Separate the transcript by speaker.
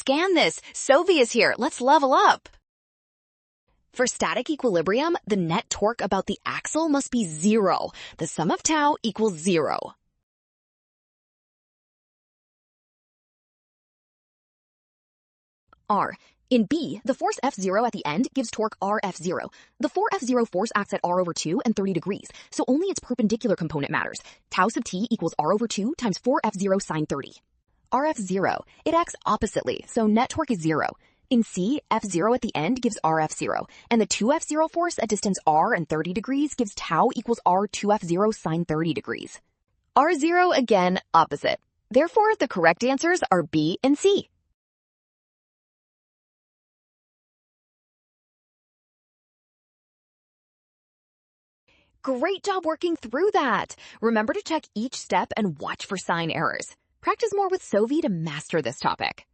Speaker 1: scan this. Sovi is here. Let's level up. For static equilibrium, the net torque about the axle must be 0. The sum of tau equals 0. R. In B, the force F0 at the end gives torque RF0. The 4F0 force acts at R over 2 and 30 degrees, so only its perpendicular component matters. Tau sub t equals R over 2 times 4F0 sine 30. RF0, it acts oppositely, so net torque is 0. In C, F0 at the end gives RF0, and the 2F0 force at distance R and 30 degrees gives tau equals R2F0 sine 30 degrees. R0, again, opposite. Therefore, the correct answers are B and C. Great job working through that! Remember to check each step and watch for sign errors. Practice more with Sovi to master this topic.